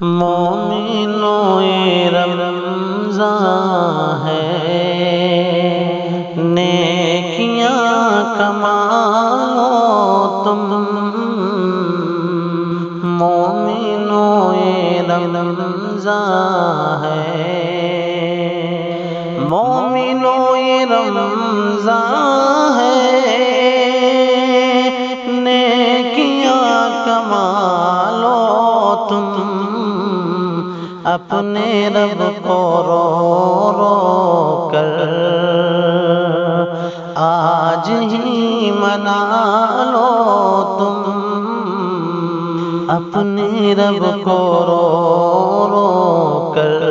مومنوں یہ رمضان ہے، نیکیاں کماؤ تم۔ مومنوں یہ رمضان ہے، مومنوں یہ رمضان ہے، نیکیاں کما لو تم۔ اپنے رب کو رو رو کر آج ہی منا لو تم۔ اپنے رب کو رو رو کر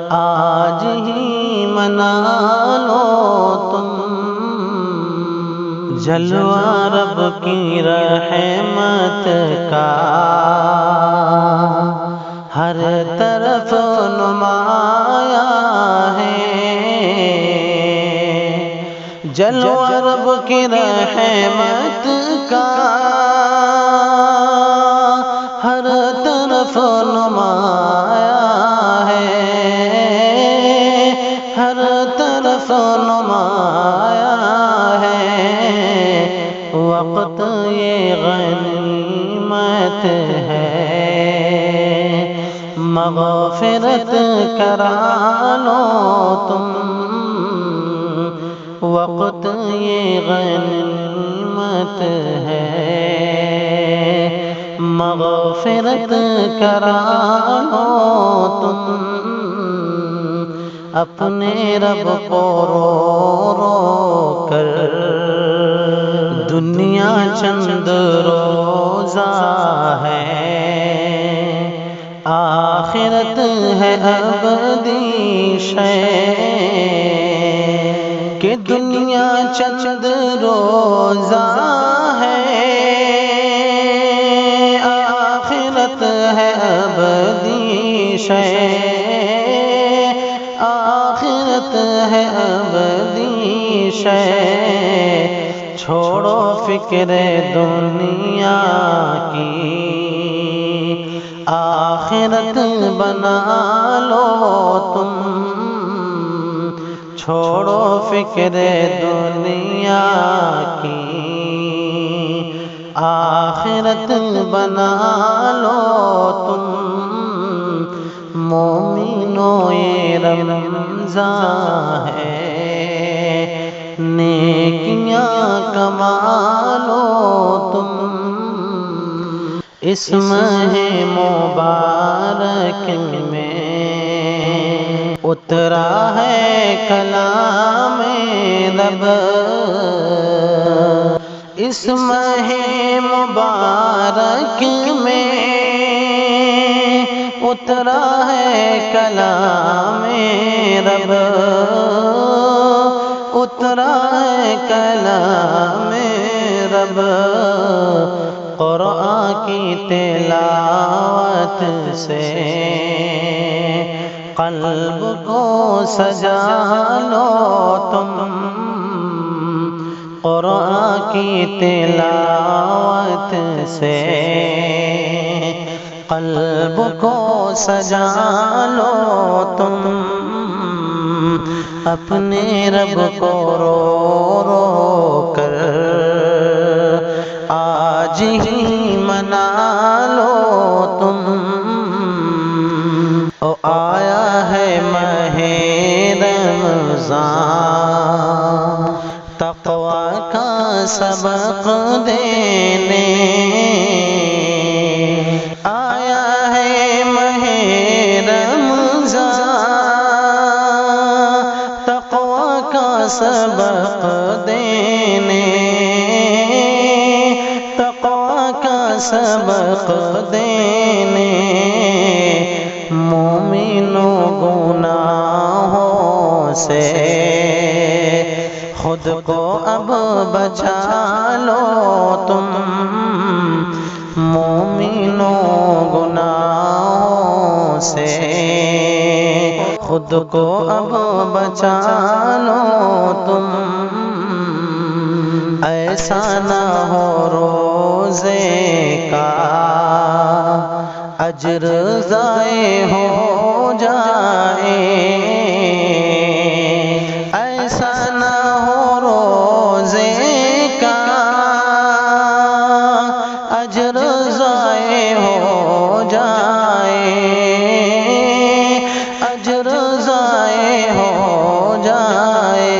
آج ہی منا لو تم۔ جلوہ رب کی رحمت کا ہر طرف نمایاں ہے، جلوہ رب کی رحمت کا ہر طرف نمایاں ہے، ہر طرف نمایاں ہے۔ وقت یہ غنیمت ہے، مغفرت کرا لو تم۔ وقت یہ غنیمت ہے، مغفرت کرا لو تم۔ اپنے رب کو رو رو کر دنیا چند روزہ ہے، آخرت ہے ابدی شے، کہ دنیا چند روزہ ہے، آخرت ہے ابدی شے، آخرت ہے ابدی شے۔ چھوڑو فکر دنیا کی، آخرت بنا لو تم۔ چھوڑو فکر دنیا کی، آخرت بنا لو تم۔ مومنوں یہ رمضان ہے، نیکیاں کما لو تم۔ اس ماہ مبارک میں اترا ہے کلام رب، اس ماہ مبارک میں اترا ہے کلام رب، اترا ہے کلام رب۔ قرآن کی تلاوت سے قلب کو سجا لو تم۔ قرآن کی تلاوت سے قلب کو سجا لو تم۔ اپنے رب کو رو رو کر آج ہی منا لو تم۔ او آیا ہے ماہ رمضان، تقویٰ کا سبق دینے، آیا ہے ماہ رمضان، تقویٰ کا سبق دینے، تقویٰ کا سبق دینے۔ مومنوں گناہوں سے خود کو اب بچا لو تم۔ مومنوں گناہوں سے خود کو اب بچا لو تم۔ ایسا نہ ہو روزے کا اجر ضائع ہو جائے، ایسا نہ ہو روزے کا اجر ضائع ہو جائے، اجر ضائع ہو جائے۔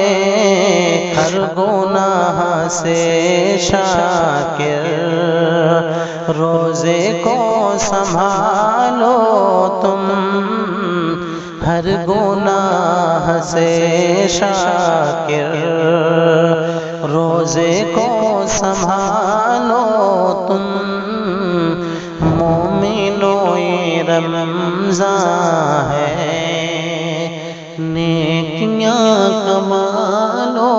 ہر گناہ سے شاکر روزے کو سنبھالو تم، ہر گناہ سے شاکر روزے کو سنبھالو تم۔ مومنوں یہ رمضان ہے، نیکیاں کما لو